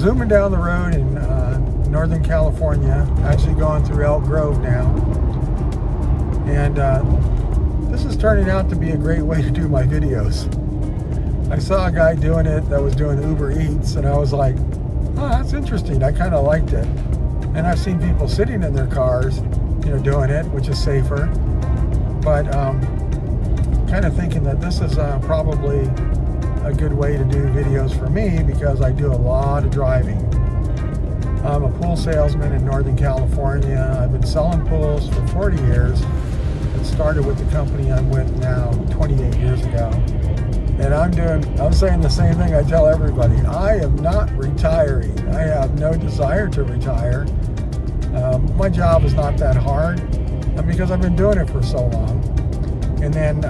zooming down the road in Northern California, actually going through Elk Grove now. And this is turning out to be a great way to do my videos. I saw a guy doing it that was doing Uber Eats, and I was like, oh, that's interesting. I kind of liked it. And I've seen people sitting in their cars, doing it, which is safer. But kind of thinking that this is probably a good way to do videos for me, because I do a lot of driving. I'm a pool salesman in Northern California. I've been selling pools for 40 years. It started with the company I'm with now 28 years ago. And I'm saying the same thing I tell everybody. I am not retiring. I have no desire to retire. My job is not that hard, because I've been doing it for so long. And then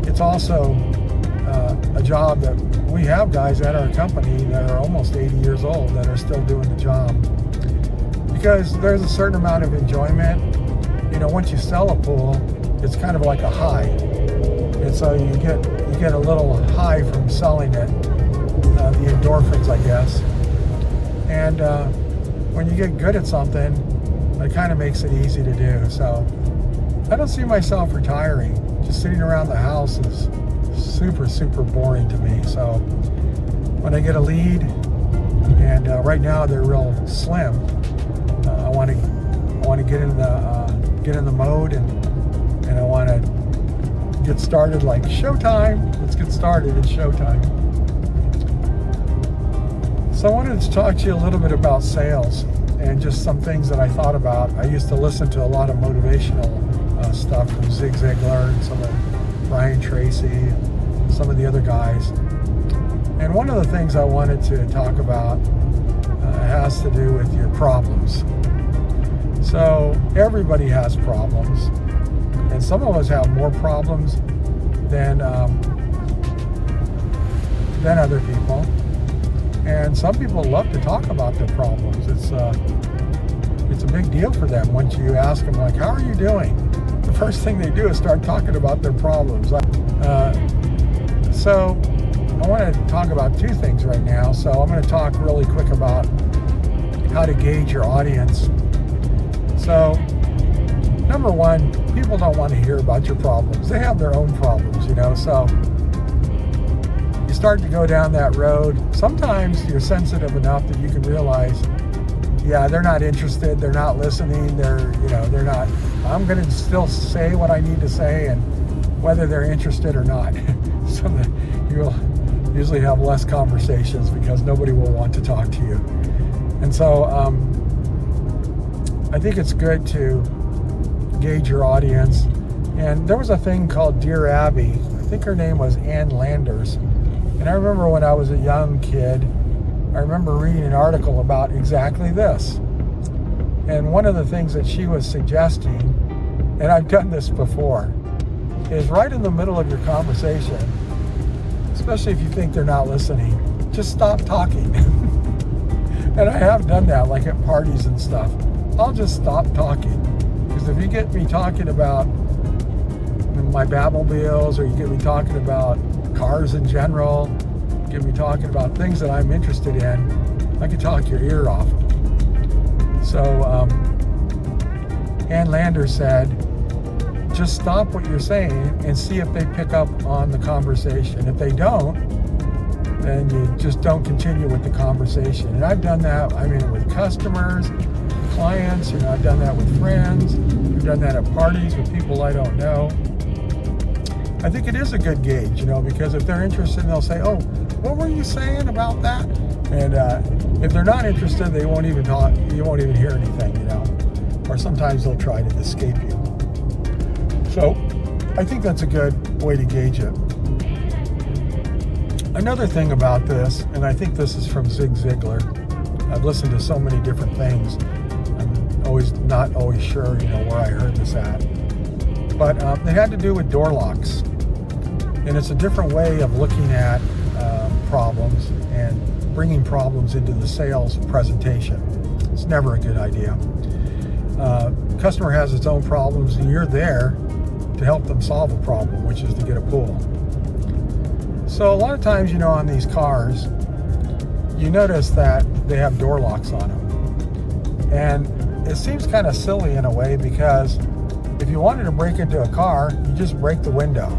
it's also a job that we have guys at our company that are almost 80 years old that are still doing the job. Because there's a certain amount of enjoyment. Once you sell a pool, it's kind of like a high. And so you get a little high from selling it, the endorphins, I guess. And when you get good at something, it kind of makes it easy to do. So I don't see myself retiring. Just sitting around the house is super, super boring to me. So when I get a lead, and right now they're real slim, I want to get in the mode, and I want to get started like showtime. Let's get started. It's showtime. So I wanted to talk to you a little bit about sales and just some things that I thought about. I used to listen to a lot of motivational stuff from Zig Ziglar and some of Brian Tracy and some of the other guys. And one of the things I wanted to talk about has to do with your problems. So everybody has problems, and some of us have more problems than other people. And some people love to talk about their problems. It's a big deal for them. Once you ask them, like, how are you doing? The first thing they do is start talking about their problems. So I want to talk about two things right now. So I'm going to talk really quick about how to gauge your audience. So number one, people don't want to hear about your problems. They have their own problems, so you start to go down that road. Sometimes you're sensitive enough that you can realize, yeah, they're not interested, they're not listening, they're not. I'm going to still say what I need to say, and whether they're interested or not. So you'll usually have less conversations because nobody will want to talk to you. And so I think it's good to gauge your audience. And there was a thing called Dear Abby. I think her name was Ann Landers. And I remember when I was a young kid, I remember reading an article about exactly this. And one of the things that she was suggesting, and I've done this before, is right in the middle of your conversation, especially if you think they're not listening, just stop talking. And I have done that, like at parties and stuff. I'll just stop talking. Because if you get me talking about my Batmobiles, or you get me talking about cars in general, get me talking about things that I'm interested in, I can talk your ear off. So Ann Landers said, just stop what you're saying and see if they pick up on the conversation. If they don't, then you just don't continue with the conversation. And I've done that, with customers, clients, I've done that with friends, I've done that at parties with people I don't know. I think it is a good gauge, because if they're interested, they'll say, oh, what were you saying about that? And if they're not interested, they won't even talk, you won't even hear anything, or sometimes they'll try to escape you. So I think that's a good way to gauge it. Another thing about this, and I think this is from Zig Ziglar, I've listened to so many different things, I'm not always sure, where I heard this at, but it had to do with door locks. And it's a different way of looking at problems and bringing problems into the sales presentation. It's never a good idea. Customer has its own problems, and you're there to help them solve a problem, which is to get a pool. So a lot of times, on these cars, you notice that they have door locks on them. And it seems kind of silly in a way, because if you wanted to break into a car, you just break the window.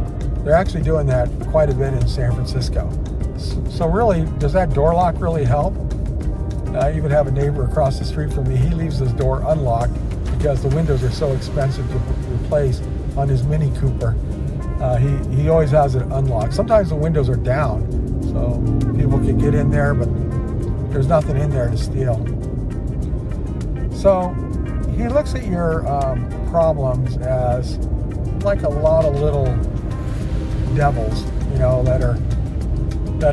They're actually doing that quite a bit in San Francisco. So really, does that door lock really help? I even have a neighbor across the street from me. He leaves his door unlocked because the windows are so expensive to replace on his Mini Cooper. He always has it unlocked. Sometimes the windows are down, so people can get in there, but there's nothing in there to steal. So he looks at your problems as like a lot of little devils, you know, that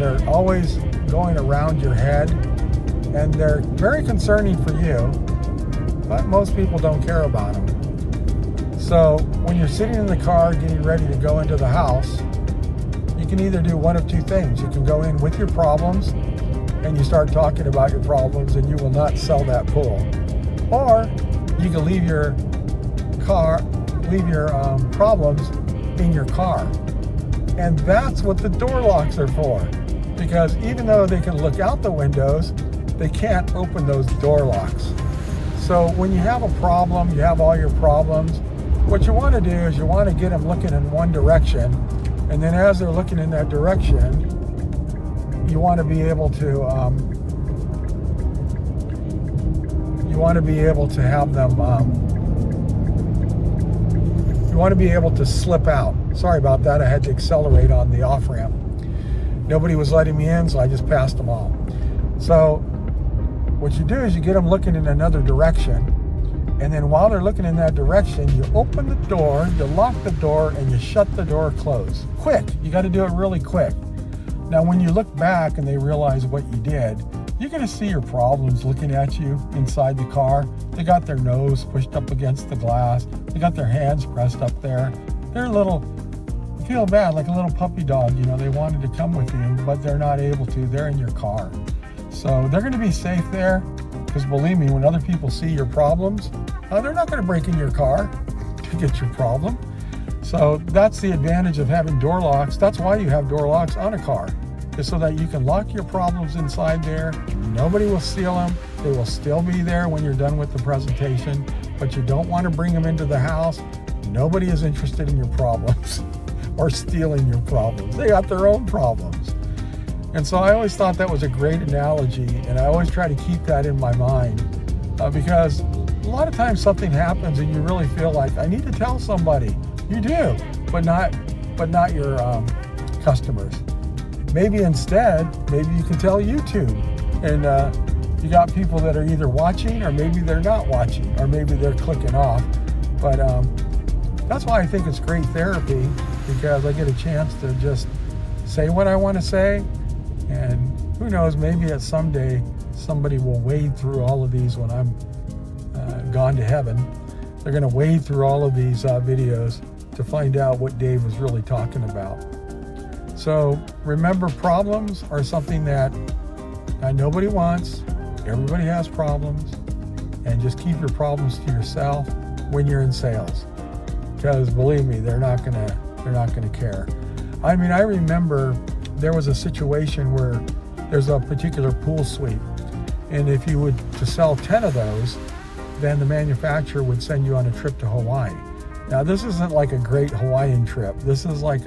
are always going around your head, and they're very concerning for you, but most people don't care about them. So when you're sitting in the car getting ready to go into the house, you can either do one of two things. You can go in with your problems and you start talking about your problems, and you will not sell that pool. Or you can leave your problems in your car. And that's what the door locks are for. Because even though they can look out the windows, they can't open those door locks. So when you have a problem, you have all your problems, what you want to do is you want to get them looking in one direction, and then as they're looking in that direction, you want to be able to have them you want to be able to slip out. Sorry about that, I had to accelerate on the off ramp. Nobody was letting me in, so I just passed them all. So what you do is you get them looking in another direction, and then while they're looking in that direction, you open the door, you lock the door, and you shut the door closed. Quick, you got to do it really quick. Now when you look back and they realize what you did, you're going to see your problems looking at you inside the car. They got their nose pushed up against the glass. They got their hands pressed up there. They're a little, feel bad, like a little puppy dog. You know, they wanted to come with you, but they're not able to. They're in your car. So they're going to be safe there, because believe me, when other people see your problems, they're not going to break in your car to get your problem. So that's the advantage of having door locks. That's why you have door locks on a car, is so that you can lock your problems inside there. Nobody will steal them. They will still be there when you're done with the presentation, but you don't want to bring them into the house. Nobody is interested in your problems or stealing your problems. They got their own problems. And so I always thought that was a great analogy, and I always try to keep that in my mind, because a lot of times something happens and you really feel like, I need to tell somebody. You do, but not your customers. Maybe instead, maybe you can tell YouTube, and you got people that are either watching, or maybe they're not watching, or maybe they're clicking off. But that's why I think it's great therapy, because I get a chance to just say what I want to say, and who knows, maybe at someday somebody will wade through all of these when I'm gone to heaven. They're going to wade through all of these videos to find out what Dave was really talking about. So remember, problems are something that nobody wants. Everybody has problems, and just keep your problems to yourself when you're in sales, because believe me, they're not gonna care. I mean, I remember there was a situation where there's a particular pool suite, and if you would to sell 10 of those, then the manufacturer would send you on a trip to Hawaii. Now this isn't like a great Hawaiian trip. This is like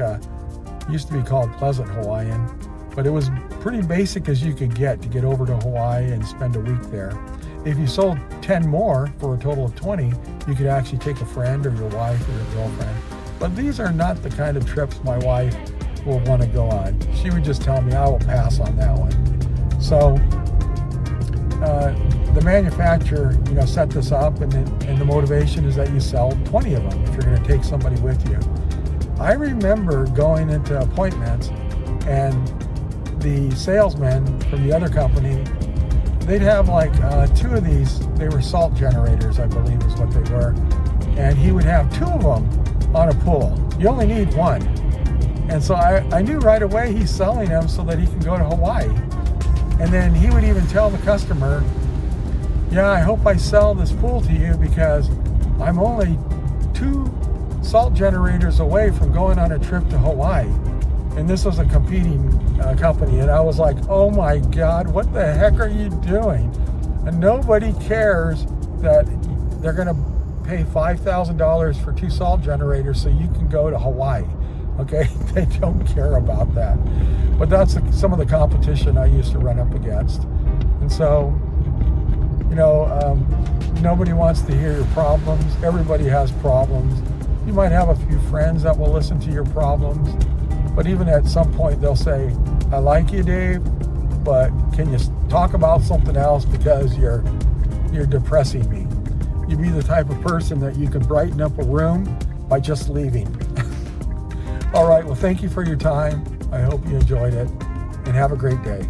used to be called Pleasant Hawaiian, but it was pretty basic as you could get to get over to Hawaii and spend a week there. If you sold 10 more for a total of 20, you could actually take a friend or your wife or your girlfriend. But these are not the kind of trips my wife will want to go on. She would just tell me, I will pass on that one. So the manufacturer, set this up, and the motivation is that you sell 20 of them if you're going to take somebody with you. I remember going into appointments, and the salesman from the other company, they'd have like 2 of these. They were salt generators, I believe is what they were, and he would have 2 of them on a pull. You only need 1. And so I knew right away he's selling them so that he can go to Hawaii. And then he would even tell the customer, yeah, I hope I sell this pool to you because I'm only 2 salt generators away from going on a trip to Hawaii. and this was a competing company, and I was like, oh my God, what the heck are you doing? And nobody cares that they're going to pay $5,000 for 2 salt generators so you can go to Hawaii. Okay, they don't care about that. But that's some of the competition I used to run up against. And so, you know, nobody wants to hear your problems. Everybody has problems. You might have a few friends that will listen to your problems, but even at some point they'll say, I like you, Dave, but can you talk about something else because you're depressing me. You be the type of person that you can brighten up a room by just leaving. All right, well, thank you for your time. I hope you enjoyed it, and have a great day.